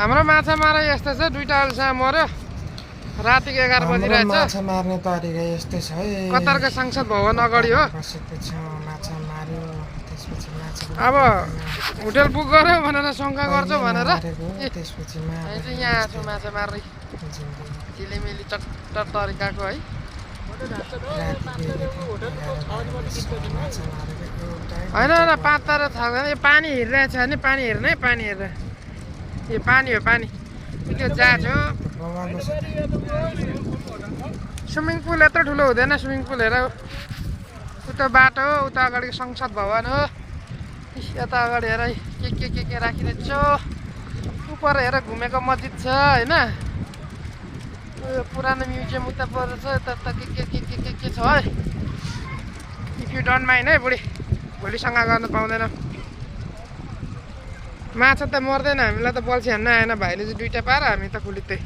हाम्रो माछा मारे यस्तो छ दुईटा अहिलेसम्म मर्यो रातिको 11 बजिरहेछ माछा मार्ने तरिका यस्तै छ है कतारको संसद भवन अगाडि हो बसेको छ माछा मार्यो त्यसपछि माछा अब होटल बुक गर्यो भनेर शङ्का गर्छ भनेर त्यसपछि हामी चाहिँ यहाँ छु माछा मार्दै झिलिमिली चट्टर तरिकाको है होइन होइन 5 तारा थाहा छैन यो पानी हिँडिरहेछ नि पानी हेर्ने पानी हेर्ने यो पानी हो पानी त्यो जहाज हो स्विमिङ पुल यत्रो ठुलो हुँदैन स्विमिङ पुल हेर उता बाटो हो उता अगाडि संसद भवन हो यता अगाडि हेर के राखिरहेको छ उपर हेर घुमेको मस्जिद छ होइन पुरानो म्युजियम उता पर छ यता के छ है इफ यु डोन्ट माइन्ड है बुढी भोलिसँग गर्न पाउँदैन माछा त मर्दैन हामीलाई त बल्छी हान्न आएन भाइले चाहिँ 2टा पार हामी त खुलित्तै